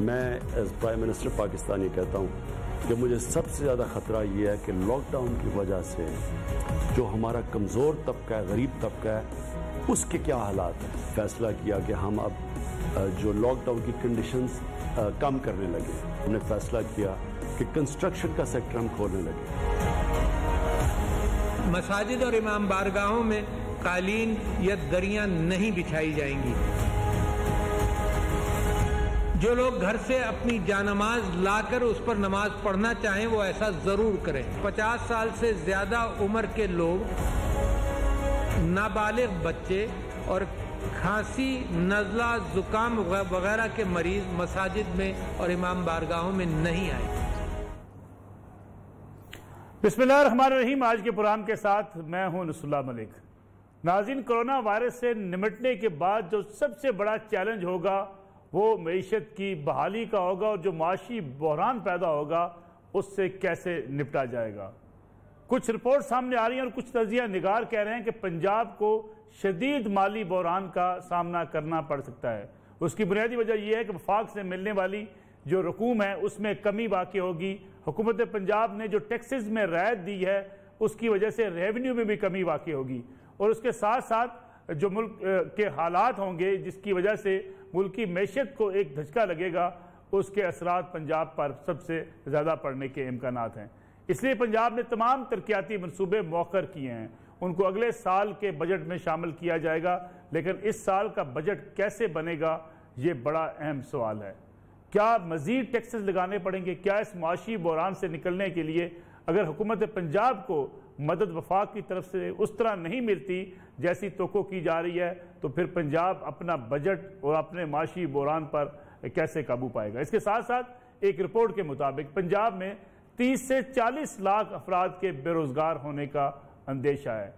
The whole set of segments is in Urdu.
میں ایز پرائم منسٹر پاکستان یہ کہتا ہوں کہ مجھے سب سے زیادہ خطرہ یہ ہے کہ لاک ڈاؤن کی وجہ سے جو ہمارا کمزور طبقہ ہے، غریب طبقہ ہے، اس کے کیا حالات ہیں۔ فیصلہ کیا کہ ہم اب جو لاک ڈاؤن کی کنڈیشنز کم کرنے لگے، ہم نے فیصلہ کیا کہ کنسٹرکشن کا سیکٹر ہم کھولنے لگے۔ مساجد اور امام بارگاہوں میں قالین یا دریاں نہیں بچھائی جائیں گی۔ جو لوگ گھر سے اپنی جانماز لا کر اس پر نماز پڑھنا چاہیں وہ ایسا ضرور کریں۔ 50 سال سے زیادہ عمر کے لوگ، نابالغ بچے اور کھانسی، نزلہ، زکام وغیرہ کے مریض مساجد میں اور امام بارگاہوں میں نہیں آئے۔ بسم اللہ الرحمن الرحیم۔ آج کے پروگرام کے ساتھ میں ہوں نصر اللہ ملک۔ ناظرین، کرونا وائرس سے نمٹنے کے بعد جو سب سے بڑا چیلنج ہوگا وہ معیشت کی بحالی کا ہوگا، اور جو معاشی بحران پیدا ہوگا اس سے کیسے نپٹا جائے گا۔ کچھ رپورٹ سامنے آ رہی ہیں اور کچھ تجزیہ نگار کہہ رہے ہیں کہ پنجاب کو شدید مالی بحران کا سامنا کرنا پڑ سکتا ہے۔ اس کی بنیادی وجہ یہ ہے کہ وفاق سے ملنے والی جو رقوم ہے اس میں کمی واقع ہوگی۔ حکومت پنجاب نے جو ٹیکسز میں رعایت دی ہے اس کی وجہ سے ریونیو میں بھی کمی واقع ہوگی، اور اس کے ساتھ ساتھ جو ملک کے حالات ہوں گے جس کی وجہ سے ملکی معیشت کو ایک دھچکا لگے گا، اس کے اثرات پنجاب پر سب سے زیادہ پڑنے کے امکانات ہیں۔ اس لیے پنجاب نے تمام ترقیاتی منصوبے مؤخر کیے ہیں، ان کو اگلے سال کے بجٹ میں شامل کیا جائے گا، لیکن اس سال کا بجٹ کیسے بنے گا یہ بڑا اہم سوال ہے۔ کیا مزید ٹیکسز لگانے پڑیں گے؟ کیا اس معاشی بحران سے نکلنے کے لیے اگر حکومت پنجاب کو مدد وفاق کی طرف سے اس طرح نہیں ملتی جیسی توقع کی جا رہی ہے تو پھر پنجاب اپنا بجٹ اور اپنے معاشی بحران پر کیسے قابو پائے گا؟ اس کے ساتھ ساتھ ایک رپورٹ کے مطابق پنجاب میں 30 سے 40 لاکھ افراد کے بے روزگار ہونے کا اندیشہ ہے۔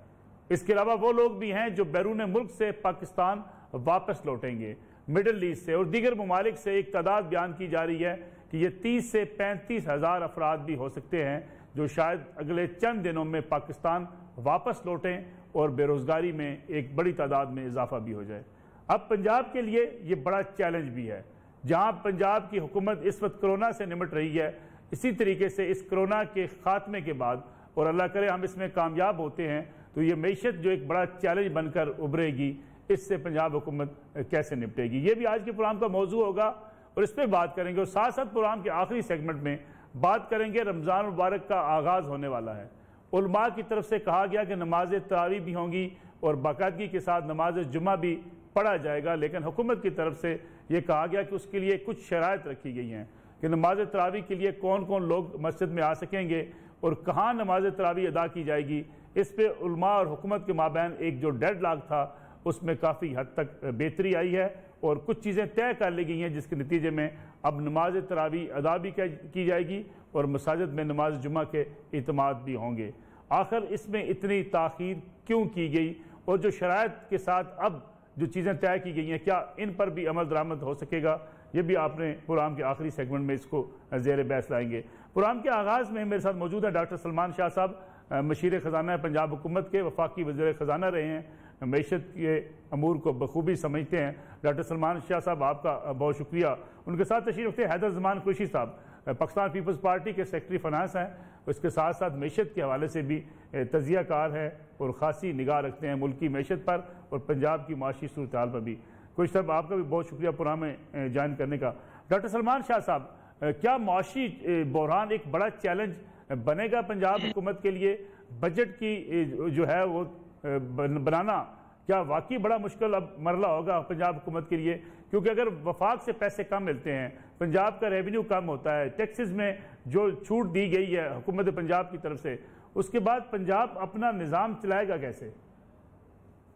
اس کے علاوہ وہ لوگ بھی ہیں جو بیرون ملک سے پاکستان واپس لوٹیں گے، مڈل ایسٹ سے اور دیگر ممالک سے۔ ایک تعداد بیان کی جا رہی ہے کہ یہ 30 سے 35 ہزار افراد بھی ہو سکتے ہیں جو شاید اگلے چند دنوں میں پاکستان واپس لوٹیں اور بے روزگاری میں ایک بڑی تعداد میں اضافہ بھی ہو جائے۔ اب پنجاب کے لیے یہ بڑا چیلنج بھی ہے، جہاں پنجاب کی حکومت اس وقت کرونا سے نمٹ رہی ہے، اسی طریقے سے اس کرونا کے خاتمے کے بعد، اور اللہ کرے ہم اس میں کامیاب ہوتے ہیں، تو یہ معیشت جو ایک بڑا چیلنج بن کر ابھرے گی، اس سے پنجاب حکومت کیسے نپٹے گی، یہ بھی آج کے پروگرام کا موضوع ہوگا اور اس پہ بات کریں گے۔ اور ساتھ ساتھ پروگرام کے آخری سیگمنٹ میں بات کریں گے، رمضان مبارک کا آغاز ہونے والا ہے۔ علماء کی طرف سے کہا گیا کہ نماز تراویح بھی ہوں گی اور باقاعدگی کے ساتھ نماز جمعہ بھی پڑھا جائے گا، لیکن حکومت کی طرف سے یہ کہا گیا کہ اس کے لیے کچھ شرائط رکھی گئی ہیں کہ نماز تراویح کے لیے کون کون لوگ مسجد میں آ سکیں گے اور کہاں نماز تراویح ادا کی جائے گی۔ اس پہ علماء اور حکومت کے مابین ایک جو ڈیڈ لاک تھا اس میں کافی حد تک بہتری آئی ہے، اور کچھ چیزیں طے کر لی گئی ہیں جس کے نتیجے میں اب نماز تراویح ادا بھی کی جائے گی اور مساجد میں نماز جمعہ کے اعتماد بھی ہوں گے۔ آخر اس میں اتنی تاخیر کیوں کی گئی، اور جو شرائط کے ساتھ اب جو چیزیں طے کی گئی ہیں کیا ان پر بھی عمل درآمد ہو سکے گا، یہ بھی آپ نے پروگرام کے آخری سیگمنٹ میں اس کو زیر بحث لائیں گے۔ پروگرام کے آغاز میں میرے ساتھ موجود ہیں ڈاکٹر سلمان شاہ صاحب، مشیر خزانہ پنجاب حکومت کے، وفاقی وزیر خزانہ رہے ہیں، معیشت کے امور کو بخوبی سمجھتے ہیں۔ ڈاکٹر سلمان شاہ صاحب آپ کا بہت شکریہ۔ ان کے ساتھ تشریف رکھتے ہیں حیدر زمان قریشی صاحب، پاکستان پیپلز پارٹی کے سیکرٹری فنانس ہیں، اس کے ساتھ ساتھ معیشت کے حوالے سے بھی تجزیہ کار ہیں اور خاصی نگاہ رکھتے ہیں ملکی معیشت پر اور پنجاب کی معاشی صورتحال پر بھی۔ قریشی صاحب آپ کا بھی بہت شکریہ پروگرام میں جوائن کرنے کا۔ ڈاکٹر سلمان شاہ صاحب، کیا معاشی بحران ایک بڑا چیلنج بنے گا پنجاب حکومت کے لیے؟ بجٹ کی جو ہے وہ بنانا کیا واقعی بڑا مشکل اب مرحلہ ہوگا پنجاب حکومت کے لیے؟ کیونکہ اگر وفاق سے پیسے کم ملتے ہیں، پنجاب کا ریونیو کم ہوتا ہے، ٹیکسز میں جو چھوٹ دی گئی ہے حکومت پنجاب کی طرف سے، اس کے بعد پنجاب اپنا نظام چلائے گا کیسے؟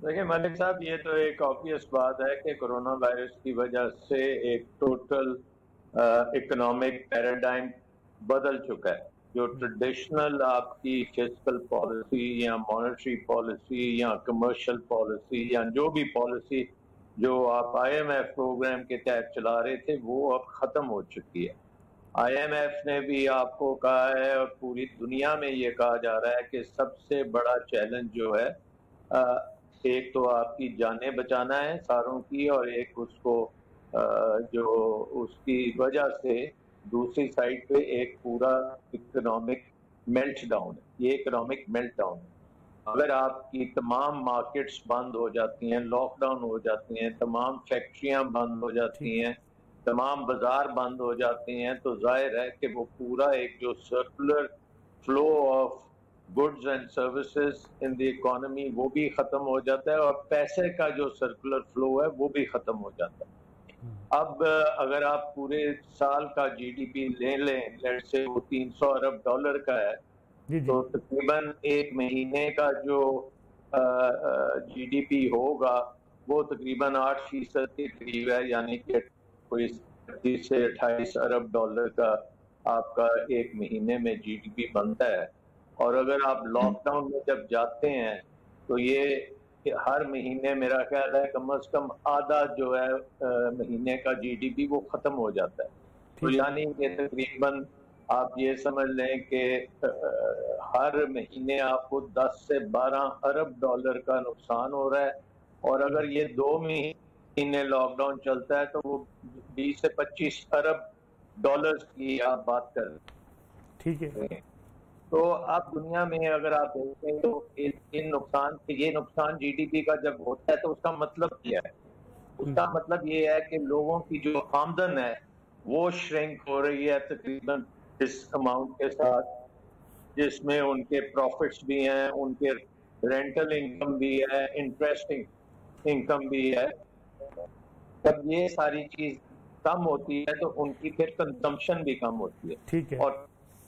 دیکھیں ملک صاحب، یہ تو ایک آبویس بات ہے کہ کرونا وائرس کی وجہ سے ایک ٹوٹل اکنامک پیراڈائم بدل چکا ہے۔ جو ٹریڈیشنل آپ کی فسکل پالیسی یا مانیٹری پالیسی یا کمرشل پالیسی یا جو بھی پالیسی جو آپ آئی ایم ایف پروگرام کے تحت چلا رہے تھے وہ اب ختم ہو چکی ہے۔ آئی ایم ایف نے بھی آپ کو کہا ہے اور پوری دنیا میں یہ کہا جا رہا ہے کہ سب سے بڑا چیلنج جو ہے ایک تو آپ کی جانیں بچانا ہے ساروں کی، اور ایک اس کو جو اس کی وجہ سے دوسری سائڈ پہ ایک پورا اکنامک میلٹ ڈاؤن ہے. یہ اکنامک میلٹ ڈاؤن ہے. اگر آپ کی تمام مارکیٹس بند ہو جاتی ہیں, لاک ڈاؤن ہو جاتی ہیں, تمام فیکٹریاں بند ہو جاتی ہیں, تمام بازار بند ہو جاتے ہیں, تو ظاہر ہے کہ وہ پورا ایک جو circular flow of goods and services in the economy وہ بھی ختم ہو جاتا ہے, اور پیسے کا جو سرکولر فلو ہے وہ بھی ختم ہو جاتا ہے. اب اگر آپ پورے سال کا جی ڈی پی لے لیں, لیٹ سے وہ $300 ارب کا ہے, تو تقریباً ایک مہینے کا جو جی ڈی پی ہوگا وہ تقریباً 8% کے قریب ہے, یعنی کہ کوئی 30 سے 28 ارب ڈالر کا آپ کا ایک مہینے میں جی ڈی پی بنتا ہے. اور اگر آپ لاک ڈاؤن میں جب جاتے ہیں تو یہ ہر مہینے میرا خیال ہے کم از کم آدھا جو ہے مہینے کا جی ڈی پی وہ ختم ہو جاتا ہے. تو یعنی کہ تقریباً آپ یہ سمجھ لیں کہ ہر مہینے آپ کو 10 سے 12 ارب ڈالر کا نقصان ہو رہا ہے, اور اگر یہ 2 مہینے لاک ڈاؤن چلتا ہے تو وہ 20 سے 25 ارب ڈالر کی آپ بات کر رہے ہیں. ٹھیک ہے. تو آپ دنیا میں اگر آپ دیکھیں تو یہ نقصان جی ڈی پی کا جب ہوتا ہے تو اس کا مطلب کیا ہے؟ اس کا مطلب یہ ہے کہ لوگوں کی جو آمدن ہے وہ شرنک ہو رہی ہے تقریباً اس اماؤنٹ کے ساتھ, جس میں ان کے پروفٹس بھی ہیں, ان کے رینٹل انکم بھی ہے, انٹرسٹ انکم بھی ہے. جب یہ ساری چیز کم ہوتی ہے تو ان کی پھر کنزمپشن بھی کم ہوتی ہے. ٹھیک ہے. اور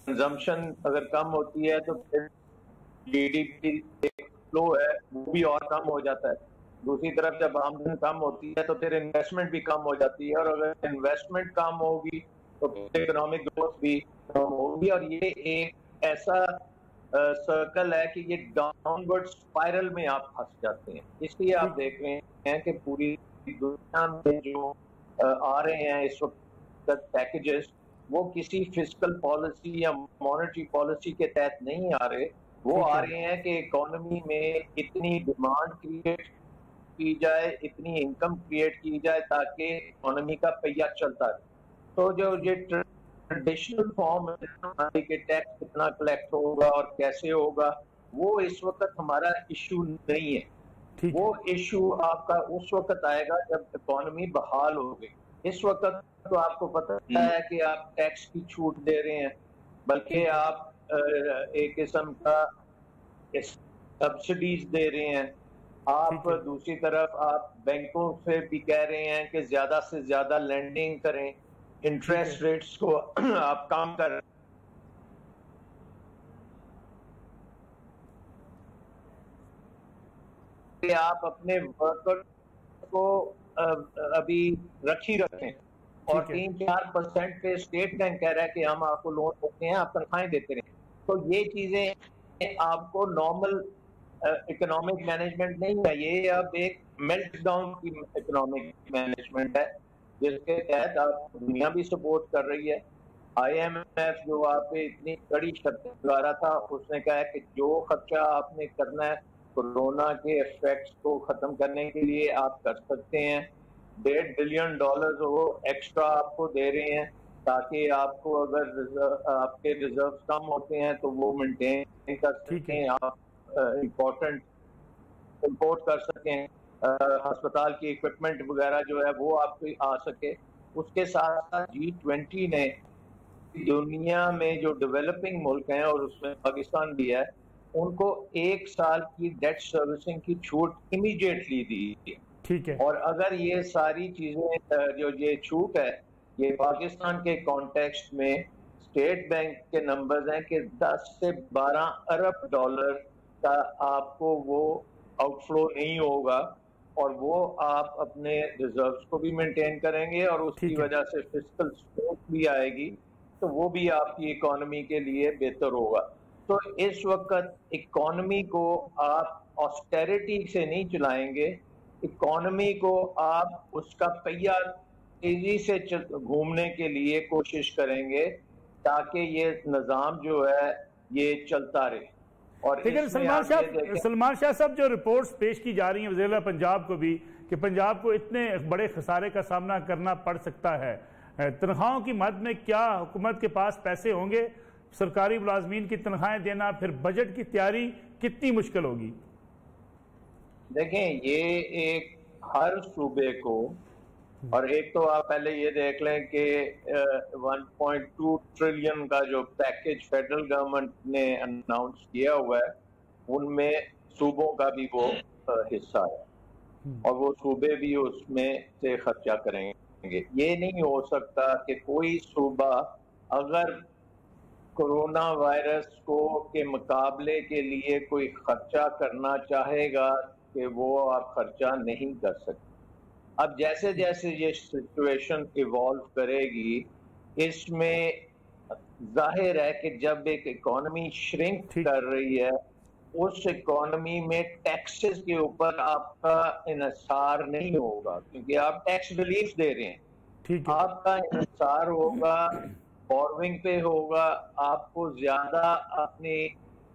کنزمپشن اگر کم ہوتی ہے تو پھر جی ڈی پی فلو ہے وہ بھی اور کم ہو جاتا ہے. دوسری طرف جب آمدن کم ہوتی ہے تو پھر انویسٹمنٹ بھی کم ہو جاتی ہے, اور اگر انویسٹمنٹ کم ہوگی تو پھر اکنامک گروتھ بھی کم ہوگی, اور یہ ایک ایسا سرکل ہے کہ یہ ڈاؤن ورڈ اسپائرل میں آپ پھنس جاتے ہیں. اس لیے آپ دیکھ رہے ہیں کہ پوری دنیا میں جو آ رہے ہیں اس وقت پیکیجز, وہ کسی فسکل پالیسی یا مانیٹری پالیسی کے تحت نہیں آ رہے. وہ آ رہے ہیں کہ اکانومی میں اتنی ڈیمانڈ کریٹ کی جائے, اتنی انکم کریٹ کی جائے تاکہ اکانومی کا پہیہ چلتا رہے. تو جو یہ ٹریڈیشنل فارم ہے کہ ٹیکس کتنا کلیکٹ ہوگا اور کیسے ہوگا, وہ اس وقت ہمارا ایشو نہیں ہے. وہ ایشو آپ کا اس وقت آئے گا جب اکانومی بحال ہوگی. اس وقت تو آپ کو پتہ ہے کہ آپ ٹیکس کی چھوٹ دے رہے ہیں, بلکہ آپ ایک قسم کا سبسڈیز دے رہے ہیں. آپ دوسری طرف آپ بینکوں سے بھی کہہ رہے ہیں کہ زیادہ سے زیادہ لینڈنگ کریں, انٹرسٹ ریٹس کو آپ کم کر رہے ہیں. آپ اپنے ورکر کو ابھی رکھی رکھیں, اور 3-4% پہ اسٹیٹ بینک کہہ رہا ہے کہ ہم آپ کو لون دیتے ہیں, آپ تنخواہیں دیتے رہیں. تو یہ چیزیں آپ کو نارمل اکنامک مینجمنٹ نہیں ہے, یہ اب ایک میلٹ ڈاؤن کی اکنامک مینجمنٹ ہے جس کے تحت آپ دنیا بھی سپورٹ کر رہی ہے. آئی ایم ایف جو آپ پہ اتنی کڑی شرط لگا رہا تھا, اس نے کہا ہے کہ جو خرچہ آپ نے کرنا ہے کورونا کے ایفیکٹس کو ختم کرنے کے لیے آپ کر سکتے ہیں. $1.5 بلین وہ ایکسٹرا آپ کو دے رہے ہیں تاکہ آپ کو اگر آپ کے ریزروز کم ہوتے ہیں تو وہ مینٹین کر سکیں, آپ امپورٹ کر سکیں, ہسپتال کی اکوپمنٹ وغیرہ جو ہے وہ آپ کو آ سکے. اس کے ساتھ ساتھ G20 نے دنیا میں جو ڈیولپنگ ملک ہیں, اور اس میں پاکستان بھی ہے, ان کو 1 سال کی ڈیٹ سروسنگ کی چھوٹ امیڈیٹلی دی. ٹھیک ہے. اور اگر یہ ساری چیزیں جو یہ چھوٹ ہے یہ پاکستان کے کانٹیکسٹ میں اسٹیٹ بینک کے نمبرز ہیں کہ 10 سے 12 ارب ڈالر کا آپ کو وہ آؤٹ فلو نہیں ہوگا, اور وہ آپ اپنے ریزروز کو بھی مینٹین کریں گے, اور اس کی وجہ سے فسکل سپورٹ بھی آئے گی, تو وہ بھی آپ کی اکانومی کے لیے بہتر ہوگا. تو اس وقت اکانومی کو آپ آسٹیریٹی سے نہیں چلائیں گے, اکانومی کو آپ اس کا پہیہ تیزی سے گھومنے کے لیے کوشش کریں گے تاکہ یہ نظام جو ہے یہ چلتا رہے. اور لیکن سلمان شاہ صاحب جو رپورٹس پیش کی جا رہی ہیں وزیر اعلیٰ پنجاب کو بھی کہ پنجاب کو اتنے بڑے خسارے کا سامنا کرنا پڑ سکتا ہے؟ تنخواہوں کی مد میں کیا حکومت کے پاس پیسے ہوں گے؟ سرکاری ملازمین کی تنخواہیں دینا، پھر بجٹ کی تیاری کتنی مشکل ہوگی؟ دیکھیں، یہ ایک ہر صوبے کو، اور ایک تو آپ پہلے یہ دیکھ لیں کہ 1.2 ٹریلین کا جو پیکج فیڈرل گورنمنٹ نے اناؤنس کیا ہوا ہے، ان میں صوبوں کا بھی وہ حصہ ہے، اور وہ صوبے بھی اس میں سے خرچہ کریں گے۔ یہ نہیں ہو سکتا کہ کوئی صوبہ اگر کورونا وائرس کے مقابلے کے لیے کوئی خرچہ کرنا چاہے گا کہ وہ آپ خرچہ نہیں کر سکتے۔ اب جیسے جیسے یہ سچویشن ایوالو کرے گی، اس میں ظاہر ہے کہ جب ایک اکانومی شرنک کر رہی ہے، اس اکانومی میں ٹیکسز کے اوپر آپ کا انحصار نہیں ہوگا، کیونکہ آپ ٹیکس ریلیف دے رہے ہیں۔ آپ کا انحصار ہوگا بورونگ پہ ہوگا، آپ کو زیادہ اپنی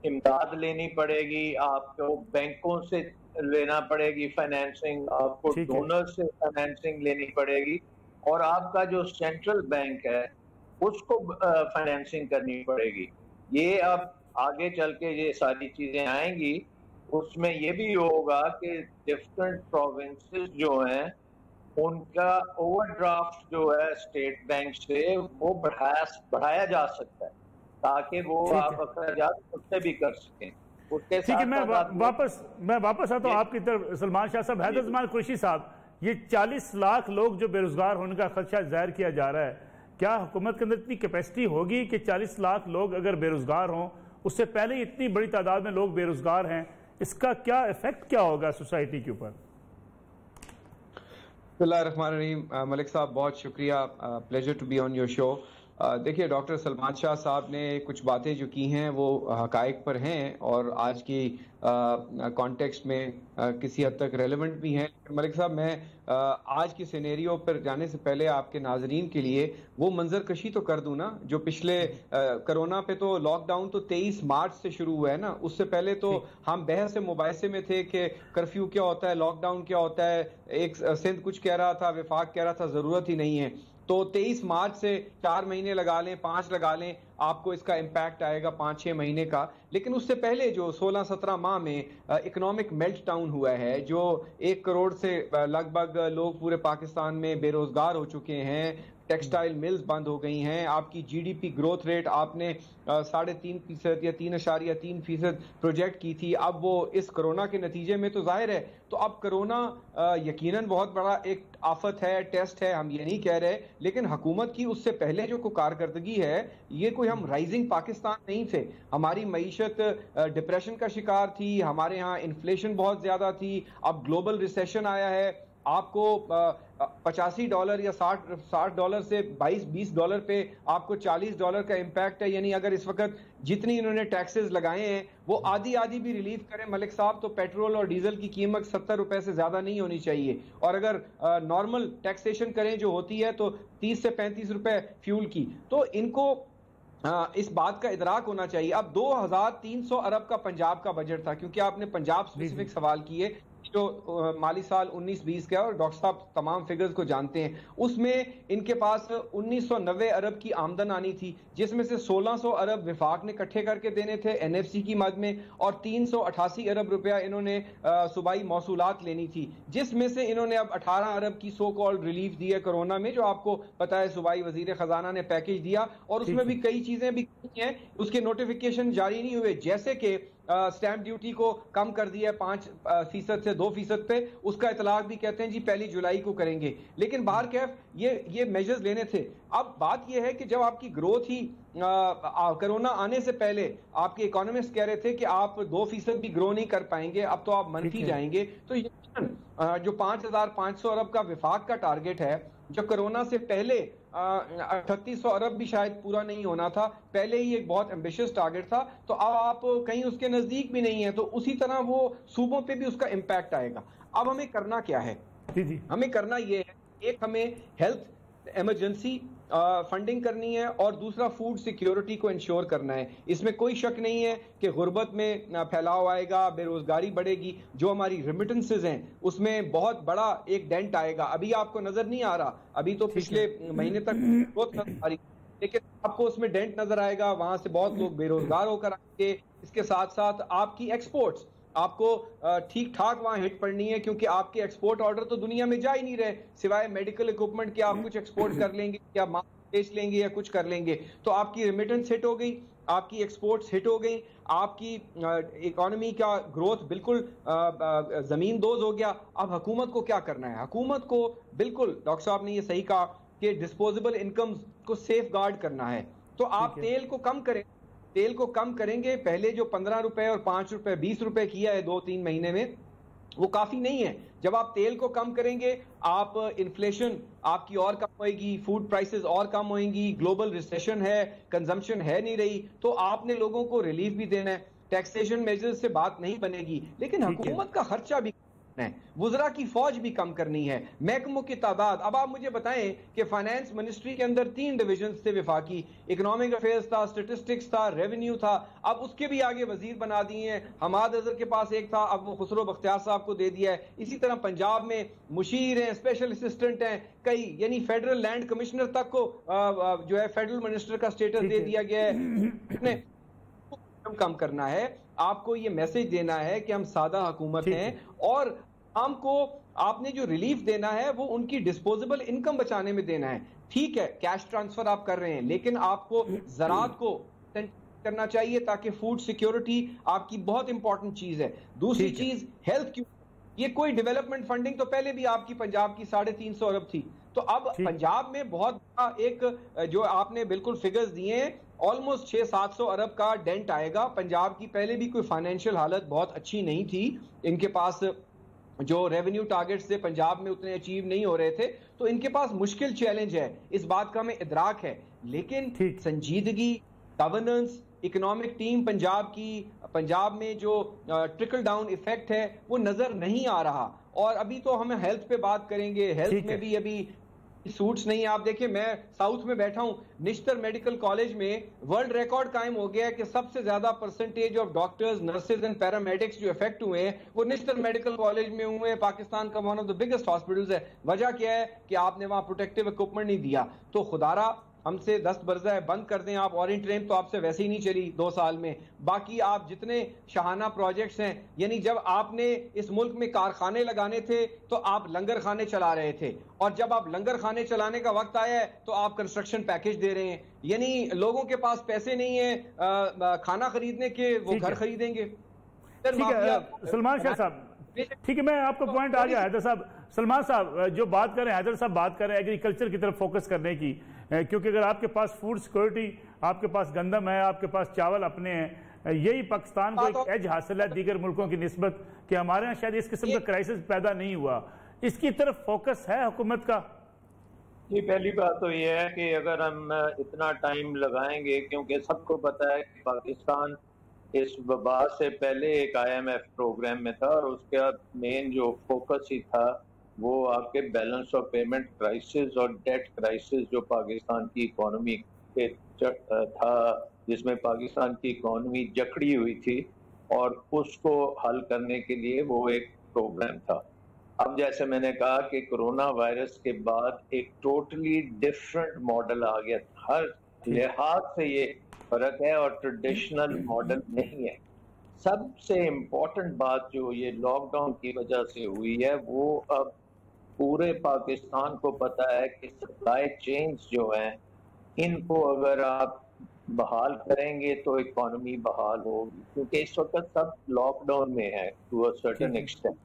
امداد لینی پڑے گی، آپ کو بینکوں سے لینا پڑے گی فائنینسنگ، آپ کو ڈونر سے فائنینسنگ لینی پڑے گی، اور آپ کا جو سینٹرل بینک ہے اس کو فائنینسنگ کرنی پڑے گی۔ یہ اب آگے چل کے یہ ساری چیزیں آئیں گی، اس میں یہ بھی ہوگا کہ ڈفرینٹ پروونسز جو ہیں ان کا اوور ڈرافٹ جو ہے اسٹیٹ بینک سے وہ بڑھایا جا سکتا ہے، تاکہ وہ آپ اخراجات خود سے بھی کر سکیں۔ ٹھیک ہے، میں واپس آتا ہوں آپ کی طرف سلمان شاہ صاحب۔ حیدر زمان قریشی صاحب، یہ 40 لاکھ لوگ جو بے روزگار ہونے کا خدشہ ظاہر کیا جا رہا ہے، کیا حکومت کے اندر اتنی کیپیسٹی ہوگی کہ 40 لاکھ لوگ اگر بے روزگار ہوں، اس سے پہلے اتنی بڑی تعداد میں لوگ بے روزگار ہیں، اس کا کیا ایفیکٹ کیا ہوگا سوسائٹی کے اوپر؟ بسم اللہ الرحمن الرحیم۔ ملک صاحب بہت شکریہ، pleasure to be on your show. دیکھیے، ڈاکٹر سلمان شاہ صاحب نے کچھ باتیں جو کی ہیں وہ حقائق پر ہیں اور آج کی کانٹیکسٹ میں کسی حد تک ریلیونٹ بھی ہیں۔ ملک صاحب، میں آج کی سینیریو پر جانے سے پہلے آپ کے ناظرین کے لیے وہ منظر کشی تو کر دوں نا، جو پچھلے کرونا پہ تو لاک ڈاؤن تو 23 مارچ سے شروع ہوا ہے نا، اس سے پہلے تو ہم بحث مباحثے میں تھے کہ کرفیو کیا ہوتا ہے، لاک ڈاؤن کیا ہوتا ہے، ایک سندھ کچھ کہہ رہا تھا، وفاق کہہ رہا تھا ضرورت ہی نہیں ہے۔ تو 23 مارچ سے 4 مہینے لگا لیں، 5 لگا لیں، آپ کو اس کا امپیکٹ آئے گا 5-6 مہینے کا۔ لیکن اس سے پہلے جو 16-17 ماہ میں اکنامک میلٹ ڈاؤن ہوا ہے، جو 1 کروڑ سے لگ بھگ لوگ پورے پاکستان میں بے روزگار ہو چکے ہیں، ٹیکسٹائل ملز بند ہو گئی ہیں، آپ کی G D P growth rate آپ نے 3.5% یا 3.3% پروجیکٹ کی تھی، اب وہ اس کرونا کے نتیجے میں تو ظاہر ہے۔ تو اب کرونا یقیناً بہت بڑا ایک آفت ہے، ٹیسٹ ہے، ہم یہ نہیں کہہ رہے، لیکن حکومت کی اس سے پہلے جو کارکردگی ہے، یہ کوئی ہم رائزنگ پاکستان نہیں تھے، ہماری معیشت ڈپریشن کا شکار تھی، ہمارے ہاں انفلیشن بہت زیادہ تھی، اب گلوبل ریسیشن آیا ہے، آپ کو $85 یا $60 سے $22 پہ آپ کو $40 کا امپیکٹ ہے۔ یعنی اگر اس وقت جتنی انہوں نے ٹیکسز لگائے ہیں وہ آدھی بھی ریلیف کریں ملک صاحب، تو پیٹرول اور ڈیزل کی قیمت $70 سے زیادہ نہیں ہونی چاہیے، اور اگر نارمل ٹیکسیشن کریں جو ہوتی ہے تو $30 سے $35 فیول کی، تو ان کو اس بات کا ادراک ہونا چاہیے۔ اب 2300 ارب کا پنجاب کا بجٹ تھا، کیونکہ آپ نے پنجاب اسپیسیفک سوال کیے، جو مالی سال 19-20 کا ہے، اور ڈاکٹر صاحب تمام فگرز کو جانتے ہیں، اس میں ان کے پاس 1990 ارب کی آمدن آنی تھی، جس میں سے 1600 ارب وفاق نے کٹھے کر کے دینے تھے این ایف سی کی مد میں، اور 388 ارب روپیہ انہوں نے صوبائی موصولات لینی تھی، جس میں سے انہوں نے اب 18 ارب کی سو کالڈ ریلیف دی ہے کرونا میں، جو آپ کو پتا ہے صوبائی وزیر خزانہ نے پیکج دیا، اور اس میں بھی کئی چیزیں بھی ہیں، اس کے نوٹیفیکیشن جاری نہیں ہوئے، جیسے کہ سٹیمپ ڈیوٹی کو کم کر دیا ہے 5% سے 2% پہ، اس کا اطلاق بھی کہتے ہیں جی 1 جولائی کو کریں گے، لیکن باہر کیف یہ میجرز لینے تھے۔ اب بات یہ ہے کہ جب آپ کی گروتھ ہی کرونا آنے سے پہلے آپ کے اکانومسٹ کہہ رہے تھے کہ آپ 2% بھی گرو نہیں کر پائیں گے، اب تو آپ منفی جائیں گے، تو جو 5500 ارب کا وفاق کا ٹارگٹ ہے، جو کرونا سے پہلے 3800 ارب بھی شاید پورا نہیں ہونا تھا، پہلے ہی ایک بہت ایمبیشس ٹارگٹ تھا، تو اب آپ کہیں اس کے نزدیک بھی نہیں ہیں، تو اسی طرح وہ صوبوں پہ بھی اس کا امپیکٹ آئے گا۔ اب ہمیں کرنا کیا ہے؟ ہمیں کرنا یہ ہے، ایک ہمیں ہیلتھ ایمرجنسی فنڈنگ کرنی ہے اور دوسرا فوڈ سیکیورٹی کو انشور کرنا ہے. اس میں کوئی شک نہیں ہے کہ غربت میں پھیلاؤ آئے گا, بے روزگاری بڑھے گی, جو ہماری ریمیٹنسز ہیں اس میں بہت بڑا ایک ڈینٹ آئے گا. ابھی آپ کو نظر نہیں آ رہا, ابھی تو پچھلے مہینے تک بہت نظر آ رہی, لیکن آپ کو اس میں ڈینٹ نظر آئے گا. وہاں سے بہت لوگ بے روزگار ہو کر آئیں گے. اس کے ساتھ ساتھ آپ کی ایکسپورٹس آپ کو ٹھیک ٹھاک وہاں ہٹ پڑنی ہے, کیونکہ آپ کے ایکسپورٹ آرڈر تو دنیا میں جا ہی نہیں رہے, سوائے میڈیکل اکوپمنٹ کے آپ کچھ ایکسپورٹ کر لیں گے یا مال بیچ لیں گے یا کچھ کر لیں گے. تو آپ کی ریمیٹنس ہٹ ہو گئی, آپ کی ایکسپورٹس ہٹ ہو گئی, آپ کی اکانومی کا گروتھ بالکل زمین دوز ہو گیا. اب حکومت کو کیا کرنا ہے؟ حکومت کو بالکل ڈاکٹر صاحب نے یہ صحیح کہا کہ ڈسپوزیبل انکم کو سیف گارڈ کرنا ہے. تو آپ تیل کو کم کریں, تیل کو کم کریں گے. پہلے جو 15 روپے اور 5 روپے 20 روپے کیا ہے 2-3 مہینے میں, وہ کافی نہیں ہے. جب آپ تیل کو کم کریں گے, آپ انفلیشن آپ کی اور کم ہوئے گی, فوڈ پرائسز اور کم ہوئیں گی, گلوبل ریسیشن ہے, کنزمپشن ہے نہیں رہی, تو آپ نے لوگوں کو ریلیف بھی دینا ہے. ٹیکسیشن میجرز سے بات نہیں بنے گی, لیکن حکومت کا خرچہ بھی ہے, وزراء کی فوج بھی کم کرنی ہے, محکموں کی تعداد. اب آپ مجھے بتائیں کہ فائنانس منسٹری کے اندر 3 ڈویژنز تھے وفاقی, اکنامک افیئرز تھا, اسٹیٹسٹکس تھا, ریونیو تھا. اب اس کے بھی آگے وزیر بنا دیے ہیں. حماد اظہر کے پاس ایک تھا, اب وہ خسرو بختیار صاحب کو دے دیا ہے. اسی طرح پنجاب میں مشیر ہیں, اسپیشل اسسٹنٹ ہیں کئی, یعنی فیڈرل لینڈ کمشنر تک کو جو ہے فیڈرل منسٹر کا سٹیٹس دے دیا گیا ہے. کم کرنا ہے, آپ کو یہ میسج دینا ہے کہ ہم سادہ حکومت ہیں, اور عام کو آپ نے جو ریلیف دینا ہے وہ ان کی ڈسپوزیبل انکم بچانے میں دینا ہے. ٹھیک ہے کیش ٹرانسفر آپ کر رہے ہیں, لیکن آپ کو زراعت کو کرنا چاہیے تاکہ فوڈ سیکیورٹی آپ کی بہت امپورٹنٹ چیز ہے. دوسری چیز ہیلتھ کی, یہ کوئی ڈیولپمنٹ فنڈنگ تو پہلے بھی آپ کی پنجاب کی 350 ارب تھی, تو اب پنجاب میں بہت بڑا ایک جو آپ نے بالکل فگرز دیے ہیں, آلموسٹ 600-700 ارب کا ڈینٹ آئے گا. پنجاب کی پہلے بھی کوئی فائنینشیل حالت بہت اچھی نہیں تھی, ان کے پاس جو ریونیو ٹارگٹس سے پنجاب میں اتنے اچیو نہیں ہو رہے تھے, تو ان کے پاس مشکل چیلنج ہے, اس بات کا ہمیں ادراک ہے. لیکن سنجیدگی, گورننس, اکنامک ٹیم پنجاب میں جو ٹرکل ڈاؤن ایفیکٹ ہے وہ نظر نہیں آ رہا. اور ابھی تو ہم ہیلتھ پہ بات کریں گے, ہیلتھ میں بھی ابھی سوٹس نہیں. آپ دیکھیں میں ساؤتھ میں بیٹھا ہوں, نشتر میڈیکل کالج میں ورلڈ ریکارڈ قائم ہو گیا ہے کہ سب سے زیادہ percentage of doctors, nurses and paramedics جو افیکٹ ہوئے ہیں وہ نشتر میڈیکل کالج میں ہوئے ہیں. پاکستان کا one of the biggest hospitals ہے. وجہ کیا ہے کہ آپ نے وہاں پروٹیکٹیو اکوپمنٹ نہیں دیا. تو خدارا ہم سے دست برزہ ہے, بند کر دیں آپ. اورینٹ ٹرین تو آپ سے ویسے ہی نہیں چلی 2 سال میں. باقی آپ جتنے شاہانہ پروجیکٹس ہیں, یعنی جب آپ نے اس ملک میں کارخانے لگانے تھے تو آپ لنگر خانے چلا رہے تھے, اور جب آپ لنگر خانے چلانے کا وقت آیا ہے تو آپ کنسٹرکشن پیکج دے رہے ہیں. یعنی لوگوں کے پاس پیسے نہیں ہیں کھانا خریدنے کے, وہ گھر خریدیں گے. سلمان شاہ صاحب, ٹھیک ہے, میں آپ کو پوائنٹ آ گیا. حیدر صاحب, سلمان صاحب جو بات کر رہے ہیں, حیدر صاحب بات کر رہے ہیں ایگریکلچر کی طرف فوکس کرنے کی, کیونکہ اگر آپ کے پاس فوڈ سیکورٹی, آپ کے پاس گندم ہے, آپ کے پاس چاول اپنے ہیں, یہی پاکستان کو ایک ایج حاصل ہے دیگر ملکوں کی نسبت کہ ہمارے ہاں شاید اس قسم کا کرائسس پیدا نہیں ہوا. اس کی طرف فوکس ہے حکومت کا؟ جی, پہلی بات تو یہ ہے کہ اگر ہم اتنا ٹائم لگائیں گے, کیونکہ سب کو پتا ہے کہ پاکستان اس وبا سے پہلے ایک IMF پروگرام میں تھا, اور اس کا مین جو فوکس ہی تھا وہ آپ کے بیلنس آف پیمنٹ کرائسس اور ڈیٹ کرائسس جو پاکستان کی اکانومی کے تھا, جس میں پاکستان کی اکانومی جکڑی ہوئی تھی, اور اس کو حل کرنے کے لیے وہ ایک پروگرام تھا. اب جیسے میں نے کہا کہ کرونا وائرس کے بعد ایک ٹوٹلی ڈفرنٹ ماڈل آ گیا, ہر لحاظ سے یہ فرق ہے اور ٹریڈیشنل ماڈل نہیں ہے. سب سے امپورٹنٹ بات جو یہ لاک ڈاؤن کی وجہ سے ہوئی ہے, وہ اب پورے پاکستان کو پتا ہے کہ سپلائی چینز جو ہیں ان کو اگر آپ بحال کریں گے تو اکانومی بحال ہوگی, کیونکہ اس وقت سب لاک ڈاؤن میں ہے to a certain extent.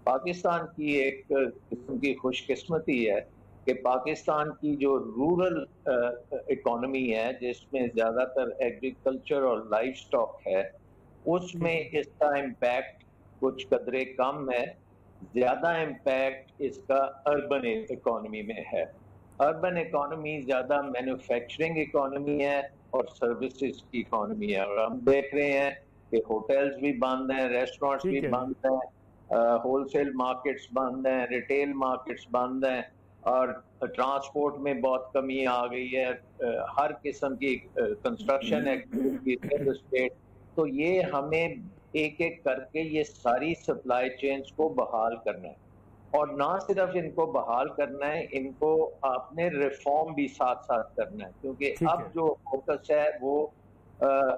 Pakistan کی ایک قسم کی خوش قسمتی ہے کہ پاکستان کی جو رورل اکانومی ہے, جس میں زیادہ تر ایگریکلچر اور لائف سٹاک ہے, اس میں اس کا امپیکٹ کچھ قدرے کم ہے. زیادہ امپیکٹ اس کا اربن اکانومی میں ہے. اربن اکانومی زیادہ مینوفیکچرنگ اکانومی ہے اور سروسز کی اکانومی ہے, اور ہم دیکھ رہے ہیں کہ ہوٹلز بھی بند ہیں, ریسٹورینٹس بھی بند ہیں, ہول سیل مارکیٹس بند ہیں, ریٹیل مارکیٹس بند ہیں. اور ٹرانسپورٹ میں بہت کمی آ گئی ہے, ہر قسم کی کنسٹرکشن ایکٹیویٹی, ریل اسٹیٹ. تو یہ ہمیں ایک ایک کر کے یہ ساری سپلائی چینز کو بحال کرنا ہے, اور نہ صرف ان کو بحال کرنا ہے, ان کو آپ نے ریفارم بھی ساتھ ساتھ کرنا ہے, کیونکہ اب جو فوکس ہے وہ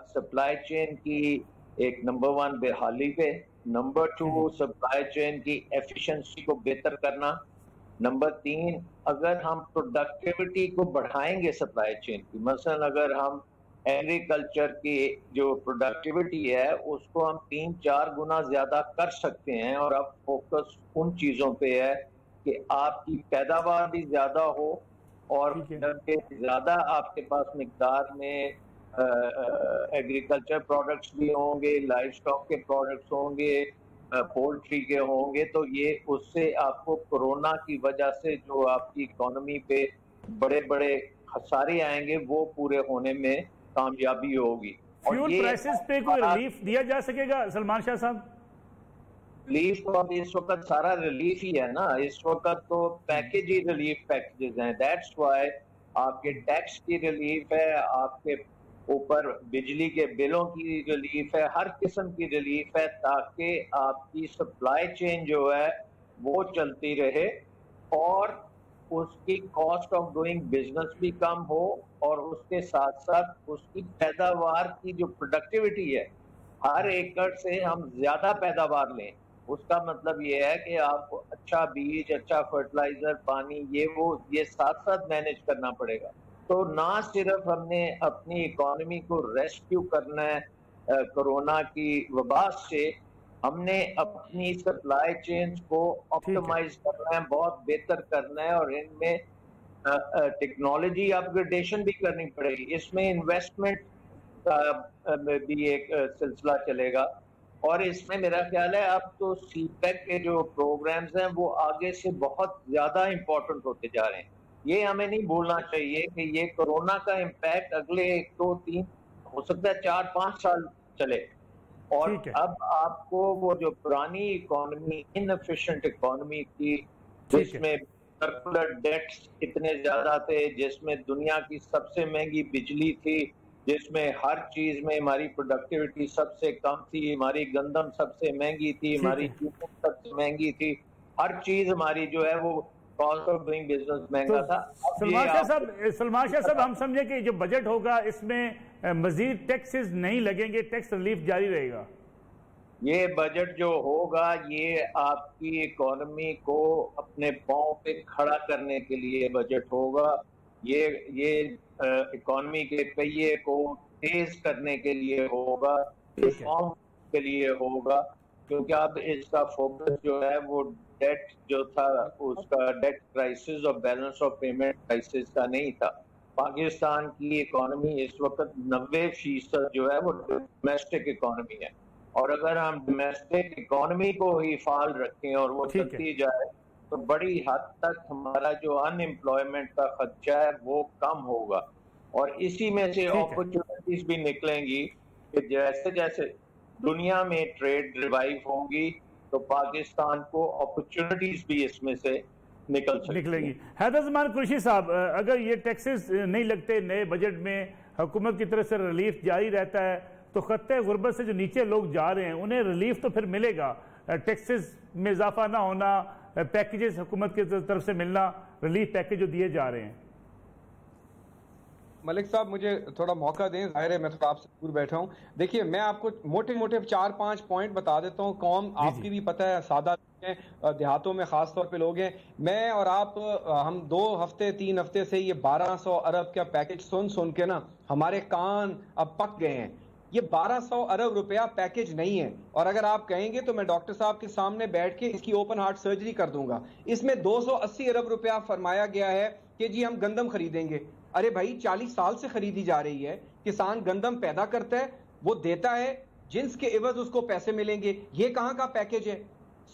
سپلائی چین کی ایک نمبر 1 بحالی پہ, نمبر 2 سپلائی چین کی ایفیشنسی کو بہتر کرنا, نمبر 3 اگر ہم پروڈکٹیوٹی کو بڑھائیں گے سپلائی چین کی, مثلا اگر ہم ایگریکلچر کی جو پروڈکٹیوٹی ہے اس کو ہم 3-4 گنا زیادہ کر سکتے ہیں, اور اب فوکس ان چیزوں پہ ہے کہ آپ کی پیداوار بھی زیادہ ہو, اور زیادہ آپ کے پاس مقدار میں ایگریکلچر پروڈکٹس بھی ہوں گے, لائف اسٹاک کے پروڈکٹس ہوں گے, پولٹری کے ہوں گے, تو یہ اس سے آپ کو کورونا کی وجہ سے جو آپ کی اکانومی پہ بڑے بڑے خسارے آئیں گے وہ پورے ہونے میں کامیابی ہوگی. فیول پرائسز پہ کوئی ریلیف دیا جا سکے گا سلمان شاہ صاحب؟ ریلیف تو اب اس وقت سارا ریلیف ہی ہے نا, اس وقت تو پیکج ہی ریلیف پیکجز ہیں. دیٹس وائی آپ کے ٹیکس کی ریلیف ہے, آپ کے اوپر بجلی کے بلوں کی ریلیف ہے, ہر قسم کی ریلیف ہے, تاکہ آپ کی سپلائی چین جو ہے وہ چلتی رہے اور اس کی کاسٹ آف ڈوئنگ بزنس بھی کم ہو, اور اس کے ساتھ ساتھ اس کی پیداوار کی جو پروڈکٹیوٹی ہے, ہر ایکڑ سے ہم زیادہ پیداوار لیں. اس کا مطلب یہ ہے کہ آپ کو اچھا بیج, اچھا فرٹیلائزر, پانی, یہ ساتھ ساتھ مینیج کرنا پڑے گا. تو نہ صرف ہم نے اپنی اکانومی کو ریسکیو کرنا ہے کورونا کی وبا سے, ہم نے اپنی سپلائی چینز کو آپٹیمائز کرنا ہے, بہت بہتر کرنا ہے, اور ان میں ٹیکنالوجی اپ گریڈیشن بھی کرنی پڑے گی. اس میں انویسٹمنٹ بھی ایک سلسلہ چلے گا, اور اس میں میرا خیال ہے اب تو سی پیک کے جو پروگرامز ہیں وہ آگے سے بہت زیادہ امپورٹنٹ ہوتے جا رہے ہیں. یہ ہمیں نہیں بھولنا چاہیے کہ یہ کورونا کا امپیکٹ اگلے 1-2-3 ہو سکتا ہے 4-5 سال چلے, اور اب آپ کو وہ جو پرانی اکانومی, انفیشینٹ اکانومی تھی, جس میں سرکولر ڈیٹس اتنے زیادہ تھے, جس میں دنیا کی سب سے مہنگی بجلی تھی, جس میں ہر چیز میں ہماری پروڈکٹیوٹی سب سے کم تھی, ہماری گندم سب سے مہنگی تھی, ہماری چینی سب سے مہنگی تھی, ہر چیز ہماری جو ہے وہ کاسٹ آف ڈوئنگ بزنس مہنگا تھا. سلمان شاہ صاحب, ہم سمجھے کہ جو بجٹ ہوگا اس میں مزید ٹیکسز نہیں لگیں گے, ٹیکس ریلیف جاری رہے گا. یہ بجٹ جو ہوگا یہ آپ کی اکانومی کو اپنے پاؤں پہ کھڑا کرنے کے لیے بجٹ ہوگا, یہ اکانومی کے پہیے کو تیز کرنے کے لیے ہوگا, ریفارم کے لیے ہوگا, کیونکہ اب اس کا فوکس جو ہے وہ ڈیٹ جو تھا اس کا ڈیٹ کرائسس اور بیلنس آف پیمنٹ کرائسس کا نہیں تھا. پاکستان کی اکانومی اس وقت 90% جو ہے وہ ڈومیسٹک اکانومی ہے, اور اگر ہم ڈومیسٹک اکانومی کو ہی فعال رکھیں اور وہ چلتی جائے تو بڑی حد تک ہمارا جو ان امپلائمنٹ کا خدشہ ہے وہ کم ہوگا, اور اسی میں سے اپرچونٹیز بھی نکلیں گی کہ جیسے جیسے دنیا میں ٹریڈ ریوائیو ہوں گی تو پاکستان کو اپرچونٹیز بھی اس میں سے نکلیں گی. حیدر زمان قریشی صاحب, اگر یہ ٹیکسز نہیں لگتے نئے بجٹ میں, حکومت کی طرف سے ریلیف جاری رہتا ہے, تو خطے غربت سے جو نیچے لوگ جا رہے ہیں انہیں ریلیف تو پھر ملے گا, ٹیکسز میں اضافہ نہ ہونا, پیکیجز حکومت کی طرف سے ملنا, ریلیف پیکیج جو دیے جا رہے ہیں. ملک صاحب مجھے تھوڑا موقع دیں, ظاہر ہے میں تھوڑا آپ سے دور بیٹھا ہوں. دیکھیے میں آپ کو موٹے 4-5 پوائنٹ بتا دیتا ہوں. قوم آپ کی بھی پتہ ہے سادہ ہیں, دیہاتوں میں خاص طور پہ لوگ ہیں. میں اور آپ ہم 2-3 ہفتے سے یہ 1200 ارب کا پیکج سن کے نا ہمارے کان اب پک گئے ہیں. یہ 1200 ارب روپیہ پیکج نہیں ہے, اور اگر آپ کہیں گے تو میں ڈاکٹر صاحب کے سامنے بیٹھ کے اس کی اوپن ہارٹ سرجری کر دوں گا. اس میں 280 ارب روپیہ فرمایا گیا ہے کہ جی ہم گندم خریدیں گے. ارے بھائی 40 سال سے خریدی جا رہی ہے, کسان گندم پیدا کرتا ہے, وہ دیتا ہے, جنس کے عوض اس کو پیسے ملیں گے. یہ کہاں کا پیکج ہے؟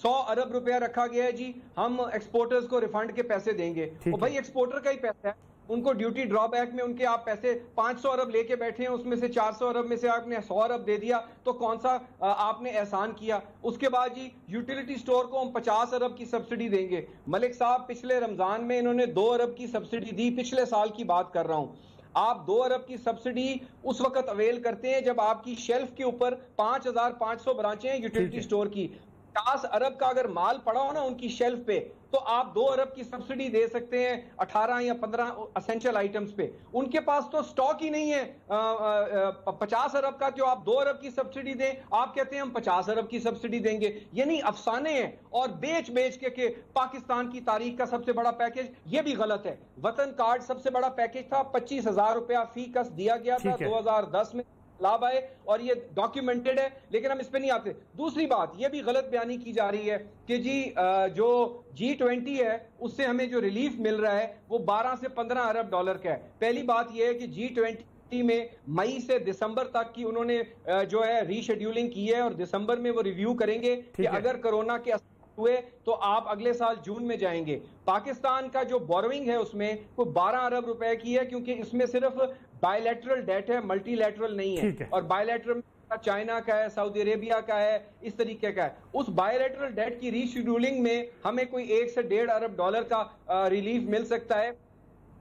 100 ارب روپیہ رکھا گیا ہے جی ہم ایکسپورٹرز کو ریفنڈ کے پیسے دیں گے. وہ بھائی ایکسپورٹر کا ہی پیسہ ہے, ان کو ڈیوٹی ڈرا بیک میں ان کے آپ پیسے 500 ارب لے کے بیٹھے ہیں, اس میں سے 400 ارب میں سے آپ نے 100 ارب دے دیا, تو کون سا آپ نے احسان کیا؟ اس کے بعد جی یوٹیلیٹی سٹور کو ہم 50 ارب کی سبسڈی دیں گے. ملک صاحب پچھلے رمضان میں انہوں نے 2 ارب کی سبسڈی دی, پچھلے سال کی بات کر رہا ہوں. آپ 2 ارب کی سبسڈی اس وقت اویل کرتے ہیں جب آپ کی شیلف کے اوپر 5500 برانچیں ہیں یوٹیلیٹی سٹور کی. 50 ارب کا اگر مال پڑا ہو نا ان کی شیلف پہ, تو آپ 2 ارب کی سبسڈی دے سکتے ہیں 18 یا 15 اسینشل آئٹمز پہ. ان کے پاس تو سٹاک ہی نہیں ہے 50 ارب کا جو آپ 2 ارب کی سبسڈی دیں, آپ کہتے ہیں ہم 50 ارب کی سبسڈی دیں گے. یعنی افسانے ہیں, اور بیچ کے کہ پاکستان کی تاریخ کا سب سے بڑا پیکج, یہ بھی غلط ہے. وطن کارڈ سب سے بڑا پیکج تھا, 25,000 روپیہ فی کس دیا گیا تھا 2010 میں لاب آئے, اور یہ ڈاکیومنٹڈ ہے, لیکن ہم اس پہ نہیں آتے. دوسری بات یہ بھی غلط بیانی کی جا رہی ہے کہ جی جو G20 ہے اس سے ہمیں جو ریلیف مل رہا ہے وہ 12 سے 15 ارب ڈالر کا ہے. پہلی بات یہ ہے کہ G20 میں مئی سے دسمبر تک کی انہوں نے جو ہے ری شیڈیولنگ کی ہے, اور دسمبر میں وہ ریویو کریں گے کہ اگر کرونا کے ہوئے تو آپ اگلے سال جون میں جائیں گے. پاکستان کا جو بوروئنگ ہے اس میں کوئی 12 ارب روپے کی ہے, کیونکہ اس میں صرف بائی لیٹرل ڈیٹ ہے, ملٹی لیٹرل نہیں ہے. اور بائی لیٹرل چائنا کا ہے, سعودی عربیہ کا ہے, اس طریقے کا ہے. اس بائی لیٹرل ڈیٹ کی ری شیڈیولنگ میں ہمیں کوئی 1 سے 1.5 ارب ڈالر کا ریلیف مل سکتا ہے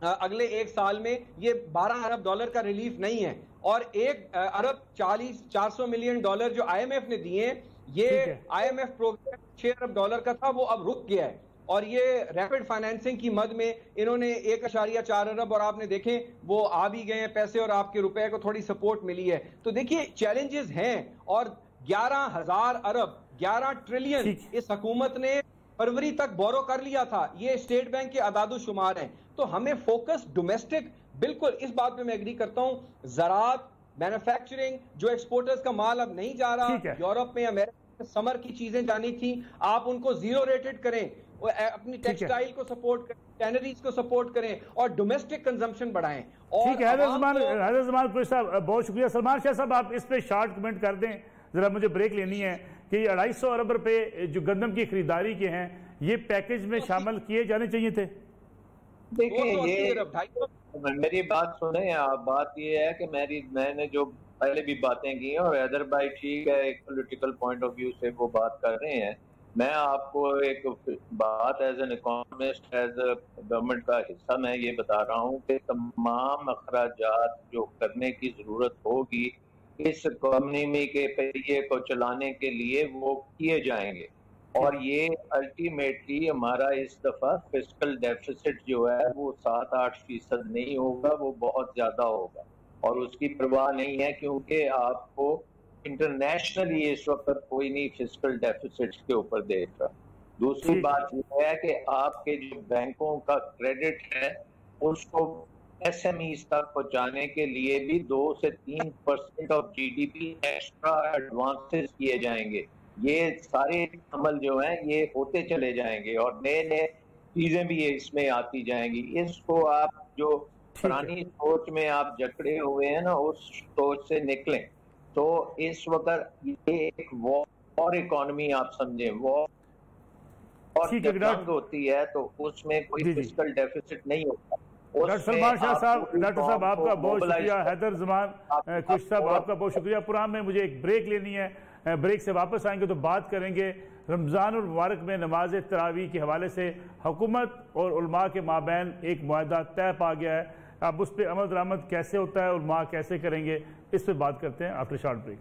اگلے 1 سال میں. یہ 12 ارب ڈالر کا ریلیف نہیں ہے. اور 1 ارب 400 ملین ڈالر جو آئی ایم ایف نے دیے ہیں, یہ آئی ایم ایف پروگرام 6 ارب ڈالر کا تھا, وہ اب رک گیا ہے. اور یہ ریپڈ فائنینسنگ کی مد میں انہوں نے 1.4 ارب, اور آپ نے دیکھیں وہ آ بھی گئے ہیں پیسے, اور آپ کے روپے کو تھوڑی سپورٹ ملی ہے. تو دیکھیے چیلنجز ہیں, اور 11,000 ارب 11 ٹریلین اس حکومت نے فروری تک بورو کر لیا تھا. یہ اسٹیٹ بینک کے اعداد و شمار ہیں. تو ہمیں فوکس ڈومیسٹک, بالکل اس بات پہ میں ایگری کرتا ہوں, زراعت, مینوفیکچرنگ, جو ایکسپورٹرز کا مال اب نہیں جا رہا, یورپ میں امریکہ میں سمر کی چیزیں جانی تھیں, آپ ان کو زیرو ریٹڈ کریں, اپنی ٹیکسٹائل کو سپورٹ کریں, ٹینریز کو سپورٹ کریں, اور ڈومیسٹک کنزمپشن بڑھائیں. ٹھیک ہے حیدر زمان قریشی صاحب, بہت شکریہ. سلمان شاہ صاحب آپ اس پہ شارٹ کمنٹ کر دیں, ذرا مجھے بریک لینی ہے. کہ یہ 250 ارب روپے جو گندم کی خریداری کے ہیں یہ پیکج میں شامل کیے جانے چاہیے تھے. دیکھیں یہ میری بات سنیں آپ, بات یہ ہے کہ میں نے جو پہلے بھی باتیں کی ہیں, اور حیدر بھائی ٹھیک ہے ایک پولیٹیکل پوائنٹ آف ویو سے وہ بات کر رہے ہیں. میں آپ کو ایک بات as an economist, as a government کا حصہ میں یہ بتا رہا ہوں کہ تمام اخراجات جو کرنے کی ضرورت ہوگی اس اکانومی کے پہیے کو چلانے کے لیے وہ کیے جائیں گے. اور یہ الٹیمیٹلی ہمارا اس دفعہ فسکل ڈیفیسٹ جو ہے وہ 7-8% نہیں ہوگا, وہ بہت زیادہ ہوگا, اور اس کی پرواہ نہیں ہے کیونکہ آپ کو انٹرنیشنلی اس وقت کوئی نہیں فسکل ڈیفیسٹ کے اوپر دیکھ رہا. دوسری بات یہ ہے کہ آپ کے جو بینکوں کا کریڈٹ ہے اس کو ایس ایم ایز تک پہنچانے کے لیے بھی 2 سے 3% of G D P extra advances کیے جائیں گے. یہ سارے عمل جو ہیں یہ ہوتے چلے جائیں گے, اور نئے چیزیں بھی اس میں آتی جائیں گی. اس کو آپ جو پرانی سوچ میں آپ جکڑے ہوئے ہیں نا, اس سوچ سے نکلیں. تو اس وقت یہ ایک وار اکانومی آپ سمجھیں, وار جب جنگ ہوتی ہے تو اس میں کوئی فسکل ڈیفیسٹ نہیں ہوتا. ڈاکٹر سلمان شاہ صاحب, ڈاکٹر صاحب آپ کا بہت شکریہ. حیدر زمان قریشی صاحب آپ کا بہت شکریہ. پرام میں مجھے ایک بریک لینی ہے, بریک سے واپس آئیں گے تو بات کریں گے رمضان المبارک میں نماز تراویح کے حوالے سے حکومت اور علماء کے مابین ایک معاہدہ طے پا گیا ہے. اب اس پہ عمل درآمد کیسے ہوتا ہے, علماء کیسے کریں گے, اس پہ بات کرتے ہیں آفٹر شارٹ بریک.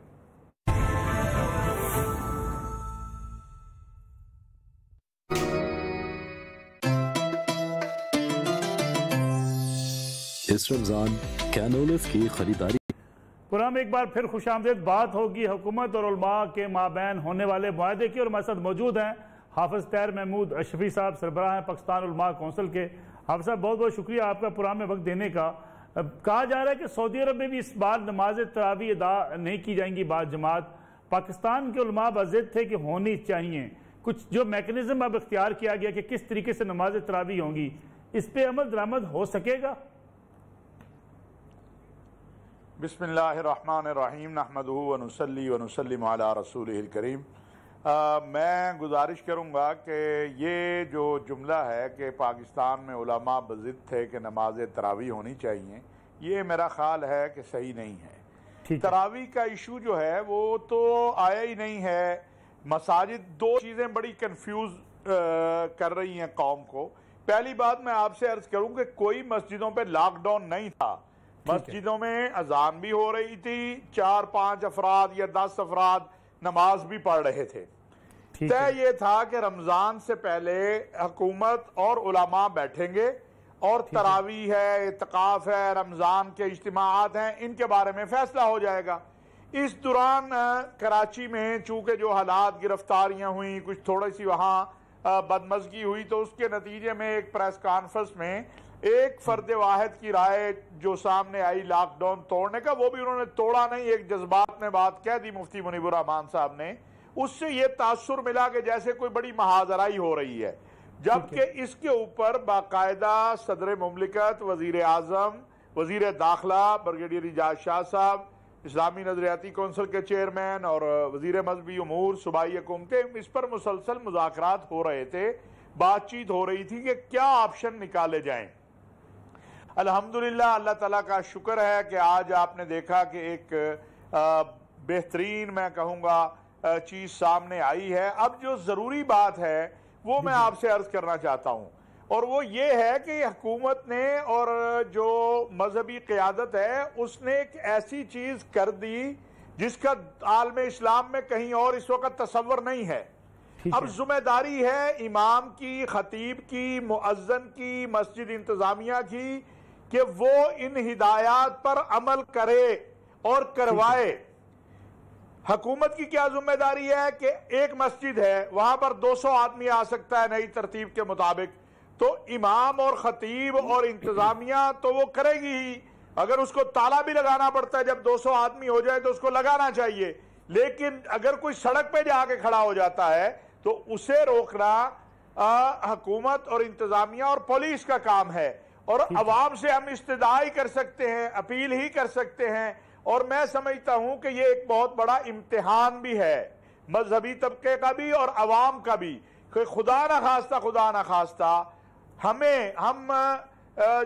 اس رمضان کینولز کی خریداری پرام ایک بار پھر خوش آمدید. بات ہوگی حکومت اور علماء کے مابین ہونے والے معاہدے کی, اور ہمارے ساتھ موجود ہیں حافظ طاہر محمود اشرفی صاحب, سربراہ ہیں پاکستان علماء کونسل کے. حافظ صاحب بہت بہت شکریہ آپ کا پرام میں وقت دینے کا. کہا جا رہا ہے کہ سعودی عرب میں بھی اس بار نماز تراویح ادا نہیں کی جائیں گی بعض جماعت. پاکستان کے علماء بضد تھے کہ ہونی چاہیے. کچھ جو میکنزم اب اختیار کیا گیا کہ کس طریقے سے نماز تراویح ہوں گی, اس پہ عمل درآمد ہو سکے گا؟ بسم اللہ الرحمن الرحیم. نحمدہ ونصلی ونسلم علی رسولہ الکریم. میں گزارش کروں گا کہ یہ جو جملہ ہے کہ پاکستان میں علماء بضد تھے کہ نماز تراویح ہونی چاہیے، یہ میرا خیال ہے کہ صحیح نہیں ہے۔ تراویح کا ایشو جو ہے وہ تو آیا ہی نہیں ہے۔ مساجد دو چیزیں بڑی کنفیوز کر رہی ہیں قوم کو۔ پہلی بات میں آپ سے عرض کروں کہ کوئی مسجدوں پہ لاک ڈاؤن نہیں تھا، مسجدوں میں اذان بھی ہو رہی تھی، 4-5 افراد یا 10 افراد نماز بھی پڑھ رہے تھے۔ طے یہ تھا کہ رمضان سے پہلے حکومت اور علماء بیٹھیں گے اور تراویح ہے، اعتکاف ہے، رمضان کے اجتماعات ہیں، ان کے بارے میں فیصلہ ہو جائے گا۔ اس دوران کراچی میں چونکہ جو حالات، گرفتاریاں ہوئیں، کچھ تھوڑی سی وہاں بدمزگی ہوئی، تو اس کے نتیجے میں ایک پریس کانفرنس میں ایک فرد واحد کی رائے جو سامنے آئی لاک ڈاؤن توڑنے کا، وہ بھی انہوں نے توڑا نہیں، ایک جذبات میں بات کہہ دی مفتی منیب الرحمان صاحب نے۔ اس سے یہ تاثر ملا کہ جیسے کوئی بڑی محاذرائی ہو رہی ہے، جبکہ اس کے اوپر باقاعدہ صدر مملکت، وزیر اعظم، وزیر داخلہ بریگیڈیئر اعجاز شاہ صاحب، اسلامی نظریاتی کونسل کے چیئرمین اور وزیر مذہبی امور صوبائی حکومتیں، اس پر مسلسل مذاکرات ہو رہے تھے، بات چیت ہو رہی تھی کہ کیا آپشن نکالے جائیں۔ الحمدللہ اللہ تعالیٰ کا شکر ہے کہ آج آپ نے دیکھا کہ ایک بہترین میں کہوں گا چیز سامنے آئی ہے۔ اب جو ضروری بات ہے وہ میں آپ سے عرض کرنا چاہتا ہوں، اور وہ یہ ہے کہ حکومت نے اور جو مذہبی قیادت ہے اس نے ایک ایسی چیز کر دی جس کا عالم اسلام میں کہیں اور اس وقت تصور نہیں ہے۔ اب ذمہ داری ہے امام کی، خطیب کی، مؤذن کی، مسجد انتظامیہ کی کہ وہ ان ہدایات پر عمل کرے اور کروائے۔ حکومت کی کیا ذمہ داری ہے کہ ایک مسجد ہے، وہاں پر 200 آدمی آ سکتا ہے نئی ترتیب کے مطابق، تو امام اور خطیب اور انتظامیہ تو وہ کرے گی ہی، اگر اس کو تالا بھی لگانا پڑتا ہے جب 200 آدمی ہو جائے تو اس کو لگانا چاہیے، لیکن اگر کوئی سڑک پہ جا کے کھڑا ہو جاتا ہے تو اسے روکنا حکومت اور انتظامیہ اور پولیس کا کام ہے، اور عوام سے ہم استدعا ہی کر سکتے ہیں، اپیل ہی کر سکتے ہیں۔ اور میں سمجھتا ہوں کہ یہ ایک بہت بڑا امتحان بھی ہے مذہبی طبقے کا بھی اور عوام کا بھی، کہ خدا نہ خواستہ ہم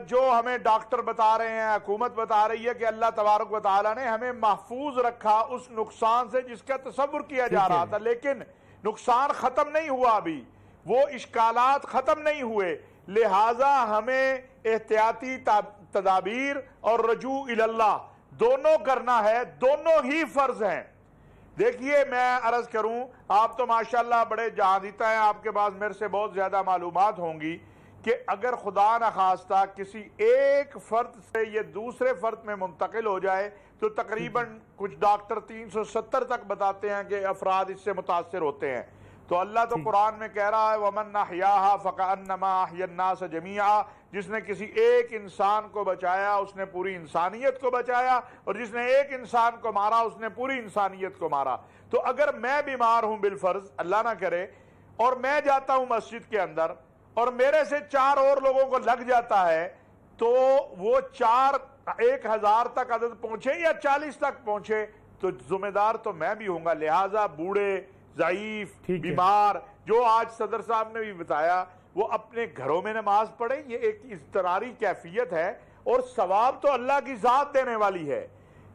جو ہمیں ڈاکٹر بتا رہے ہیں، حکومت بتا رہی ہے کہ اللہ تبارک و تعالیٰ نے ہمیں محفوظ رکھا اس نقصان سے جس کا تصور کیا جا رہا تھا، لیکن نقصان ختم نہیں ہوا، ابھی وہ اشکالات ختم نہیں ہوئے، لہٰذا ہمیں احتیاطی تدابیر اور رجوع اللہ دونوں کرنا ہے، دونوں ہی فرض ہیں۔ دیکھیے میں عرض کروں، آپ تو ماشاءاللہ بڑے جہاندیتا ہیں، آپ کے پاس میرے سے بہت زیادہ معلومات ہوں گی، کہ اگر خدا نخواستہ کسی ایک فرد سے یہ دوسرے فرد میں منتقل ہو جائے تو تقریباً کچھ ڈاکٹر 370 تک بتاتے ہیں کہ افراد اس سے متاثر ہوتے ہیں۔ تو اللہ تو قرآن میں کہہ رہا ہے وَمَنْ أَحْيَاهَا فَكَأَنَّمَا أَحْيَا النَّاسَ جَمِيعًا، جس نے کسی ایک انسان کو بچایا اس نے پوری انسانیت کو بچایا، اور جس نے ایک انسان کو مارا اس نے پوری انسانیت کو مارا۔ تو اگر میں بیمار ہوں بالفرض، اللہ نہ کرے، اور میں جاتا ہوں مسجد کے اندر اور میرے سے 4 اور لوگوں کو لگ جاتا ہے، تو وہ 4 1000 تک عدد پہنچے یا 40 تک پہنچے تو ذمہ دار تو میں بھی ہوں گا۔ لہٰذا بوڑھے، ضعیف، بیمار، جو آج صدر صاحب نے بھی بتایا، وہ اپنے گھروں میں نماز پڑھیں، یہ ایک اضطراری کیفیت ہے، اور ثواب تو اللہ کی ذات دینے والی ہے۔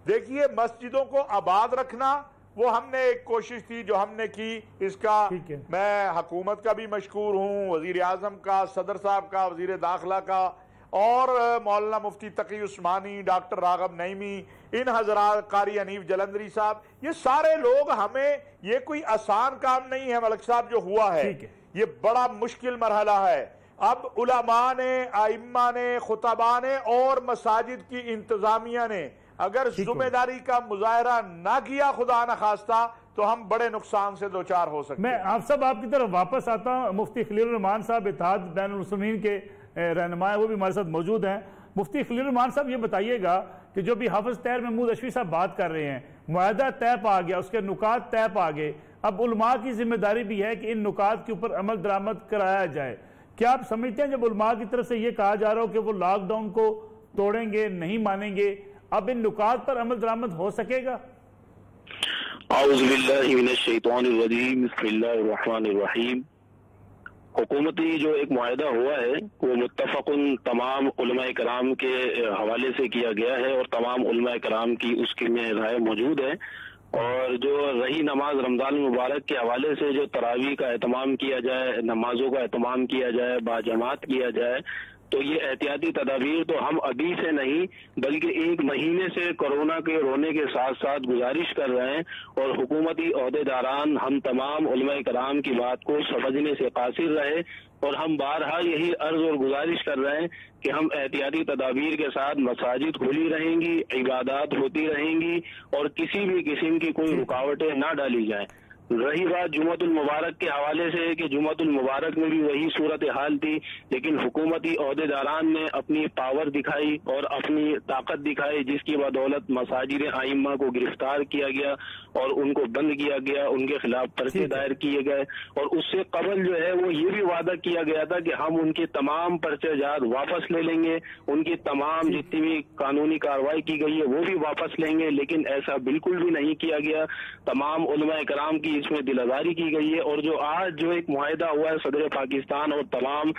دیکھیے مسجدوں کو آباد رکھنا وہ ہم نے ایک کوشش تھی جو ہم نے کی، اس کا میں حکومت کا بھی مشکور ہوں، وزیر اعظم کا، صدر صاحب کا، وزیر داخلہ کا، اور مولانا مفتی تقی عثمانی، ڈاکٹر راغب نعیمی، ان حضرات، قاری حنیف جلندری صاحب، یہ سارے لوگ، ہمیں یہ کوئی آسان کام نہیں ہے ملک صاحب جو ہوا ہے، یہ بڑا مشکل مرحلہ ہے۔ اب علماء نے، ائمہ نے، خطباء نے اور مساجد کی انتظامیہ نے اگر ذمہ داری کا مظاہرہ نہ کیا خدا نہ خواستہ تو ہم بڑے نقصان سے دوچار ہو سکتے ہیں۔ میں آپ سب آپ کی طرف واپس آتا ہوں۔ مفتی خلیل الرحمان صاحب اتحاد بین المسلمین کے رہنما ہیں، وہ بھی ہمارے ساتھ موجود ہیں۔ مفتی خلیل الرحمان صاحب یہ بتائیے گا کہ جو بھی حافظ طاہر محمود اشفی صاحب بات کر رہے ہیں، معاہدہ طے پا گیا، اس کے نکات طے پا گئے، اب علماء کی ذمہ داری بھی ہے کہ ان نکات کے اوپر عمل درآمد کرایا جائے۔ کیا آپ سمجھتے ہیں جب علماء کی طرف سے یہ کہا جا رہا ہو کہ وہ لاک ڈاؤن کو توڑیں گے، نہیں مانیں گے، اب ان نکات پر عمل درآمد ہو سکے گا؟ اعوذ باللہ من الشیطان الرجیم بسم اللہ الرحمن الرحیم۔ حکومتی جو ایک معاہدہ ہوا ہے وہ متفقن تمام علماء کرام کے حوالے سے کیا گیا ہے اور تمام علماء کرام کی اس کی میں رائے موجود ہے، اور جو رہی نماز رمضان المبارک کے حوالے سے جو تراویح کا اہتمام کیا جائے، نمازوں کا اہتمام کیا جائے، باجماعت کیا جائے، تو یہ احتیاطی تدابیر تو ہم ابھی سے نہیں بلکہ ایک مہینے سے کورونا کے رونے کے ساتھ ساتھ گزارش کر رہے ہیں، اور حکومتی عہدیداران ہم تمام علماء کرام کی بات کو سمجھنے سے قاصر رہے، اور ہم بارہا یہی عرض اور گزارش کر رہے ہیں کہ ہم احتیاطی تدابیر کے ساتھ مساجد کھلی رہیں گی، عبادات ہوتی رہیں گی، اور کسی بھی قسم کی کوئی رکاوٹیں نہ ڈالی جائیں۔ رہی بات جمعۃ المبارک کے حوالے سے کہ جمعۃ المبارک میں بھی وہی صورتحال تھی، لیکن حکومتی عہدیداران نے اپنی پاور دکھائی اور اپنی طاقت دکھائی، جس کی بدولت مساجد ائمہ کو گرفتار کیا گیا اور ان کو بند کیا گیا، ان کے خلاف پرچے دائر کیے گئے، اور اس سے قبل جو ہے وہ یہ بھی وعدہ کیا گیا تھا کہ ہم ان کے تمام پرچے جات واپس لے لیں گے، ان کی تمام جتنی بھی قانونی کارروائی کی گئی ہے وہ بھی واپس لیں گے، لیکن ایسا بالکل بھی نہیں کیا گیا۔ تمام علماء کرام کی اس میں دل آزاری کی گئی ہے، اور جو آج جو ایک معاہدہ ہوا ہے صدر پاکستان اور تمام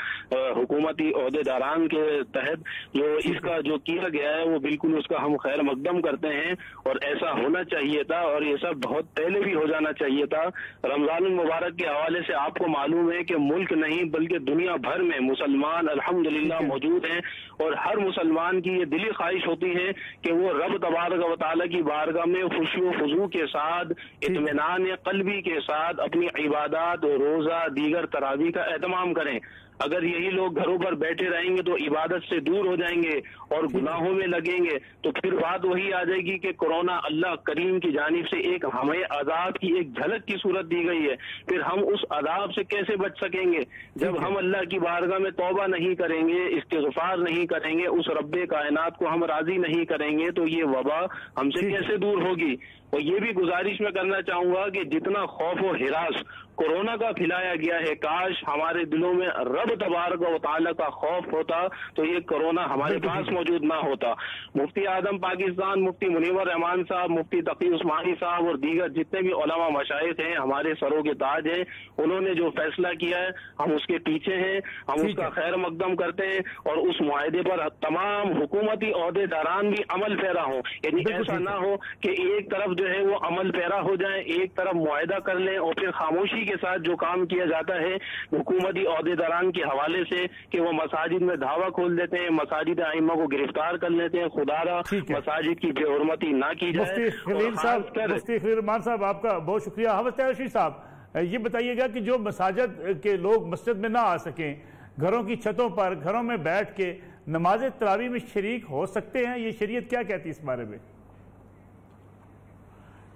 حکومتی عہدیداران کے تحت جو اس کا جو کیا گیا ہے وہ بالکل اس کا ہم خیر مقدم کرتے ہیں، اور ایسا ہونا چاہیے تھا، اور یہ سب بہت پہلے بھی ہو جانا چاہیے تھا۔ رمضان المبارک کے حوالے سے آپ کو معلوم ہے کہ ملک نہیں بلکہ دنیا بھر میں مسلمان الحمدللہ موجود ہیں، اور ہر مسلمان کی یہ دلی خواہش ہوتی ہے کہ وہ رب تبارک و تعالیٰ کی بارگاہ میں خوشی و خضوع کے ساتھ، اطمینان قلبی کے ساتھ اپنی عبادات، روزہ، دیگر تراویح کا اہتمام کریں۔ اگر یہی لوگ گھروں پر بیٹھے رہیں گے تو عبادت سے دور ہو جائیں گے اور گناہوں میں لگیں گے، تو پھر بات وہی آ جائے گی کہ کورونا اللہ کریم کی جانب سے ایک ہمیں عذاب کی ایک جھلک کی صورت دی گئی ہے، پھر ہم اس عذاب سے کیسے بچ سکیں گے جب ہم اللہ کی بارگاہ میں توبہ نہیں کریں گے، استغفار نہیں کریں گے، اس رب کائنات کو ہم راضی نہیں کریں گے، تو یہ وبا ہم سے کیسے دور ہوگی۔ اور یہ بھی گزارش میں کرنا چاہوں گا کہ جتنا خوف و ہراس کورونا کا پھیلایا گیا ہے، کاش ہمارے دلوں میں رب تبارک و تعالیٰ کا خوف ہوتا تو یہ کورونا ہمارے پاس موجود نہ ہوتا۔ مفتی اعظم پاکستان مفتی منیور رحمان صاحب، مفتی تقی عثمانی صاحب اور دیگر جتنے بھی علماء مشائخ ہیں، ہمارے سروں کے تاج ہیں، انہوں نے جو فیصلہ کیا ہے ہم اس کے پیچھے ہیں، ہم اس کا خیر مقدم کرتے ہیں، اور اس معاہدے پر تمام حکومتی عہدے داران بھی عمل پیرا ہوں، یعنی ایسا نہ ہو کہ ایک طرف جو ہے وہ عمل پیرا ہو جائیں، ایک طرف معاہدہ کر لیں اور پھر خاموشی کے ساتھ جو کام کیا جاتا ہے حکومتی عہدیداران کے حوالے سے کہ وہ مساجد میں دھاوا کھول دیتے ہیں، مساجد ائمہ کو گرفتار کر لیتے ہیں، خدا را مساجد کی بے حرمتی نہ کی جائے۔ مفتی خلیل رحمان صاحب آپ کا بہت شکریہ۔ حافظ طاہر رشید صاحب یہ بتائیے گا کہ جو مساجد کے لوگ مسجد میں نہ آ سکیں، گھروں کی چھتوں پر گھروں میں بیٹھ کے نماز تراویح میں شریک ہو سکتے ہیں، یہ شریعت کیا کہتی ہے اس بارے میں؟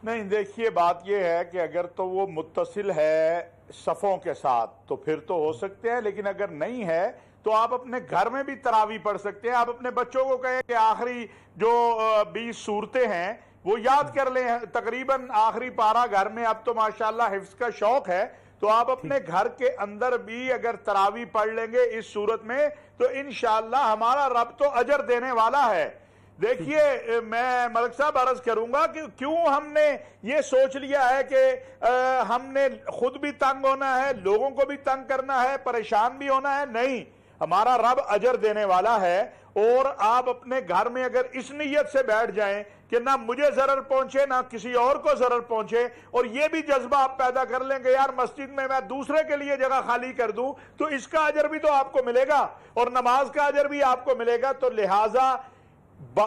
نہیں، دیکھیے بات یہ ہے کہ اگر تو وہ متصل ہے صفوں کے ساتھ تو پھر تو ہو سکتے ہیں، لیکن اگر نہیں ہے تو آپ اپنے گھر میں بھی تراویح پڑھ سکتے ہیں۔ آپ اپنے بچوں کو کہیں کہ آخری جو 20 صورتیں ہیں وہ یاد کر لیں، تقریباً آخری پارہ گھر میں، اب تو ماشاءاللہ حفظ کا شوق ہے، تو آپ اپنے گھر کے اندر بھی اگر تراویح پڑھ لیں گے اس صورت میں تو انشاءاللہ ہمارا رب تو اجر دینے والا ہے۔ دیکھیے میں ملک صاحب عرض کروں گا کہ کیوں ہم نے یہ سوچ لیا ہے کہ ہم نے خود بھی تنگ ہونا ہے، لوگوں کو بھی تنگ کرنا ہے، پریشان بھی ہونا ہے؟ نہیں، ہمارا رب اجر دینے والا ہے، اور آپ اپنے گھر میں اگر اس نیت سے بیٹھ جائیں کہ نہ مجھے ضرر پہنچے نہ کسی اور کو ضرر پہنچے، اور یہ بھی جذبہ آپ پیدا کر لیں کہ یار مسجد میں دوسرے کے لیے جگہ خالی کر دوں، تو اس کا اجر بھی تو آپ کو ملے گا اور نماز کا اجر بھی آپ کو ملے گا۔ تو لہٰذا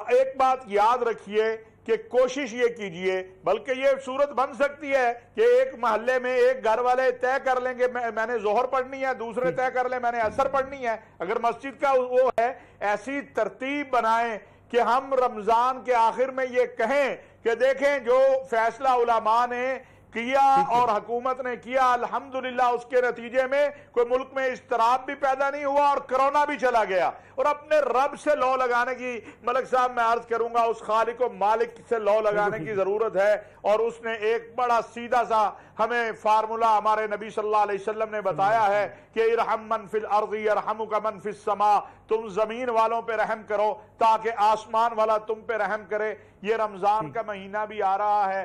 ایک بات یاد رکھیے کہ کوشش یہ کیجئے، بلکہ یہ صورت بن سکتی ہے کہ ایک محلے میں ایک گھر والے طے کر لیں گے میں نے ظہر پڑھنی ہے، دوسرے طے کر لیں میں نے عصر پڑھنی ہے۔ اگر مسجد کا وہ ہے، ایسی ترتیب بنائیں کہ ہم رمضان کے آخر میں یہ کہیں کہ دیکھیں جو فیصلہ علماء نے کیا اور حکومت نے کیا، الحمدللہ اس کے نتیجے میں کوئی ملک میں اضطراب بھی پیدا نہیں ہوا اور کرونا بھی چلا گیا۔ اور اپنے رب سے لو لگانے کی، ملک صاحب میں عرض کروں گا، اس خالق و مالک سے لو لگانے کی ضرورت ہے، اور اس نے ایک بڑا سیدھا سا ہمیں فارمولہ ہمارے نبی صلی اللہ علیہ وسلم نے بتایا ہے کہ ارحم من فی الارض یرحمک من فی السماء، تم زمین والوں پہ رحم کرو تاکہ آسمان والا تم پہ رحم کرے۔ یہ رمضان کا مہینہ بھی آ رہا ہے،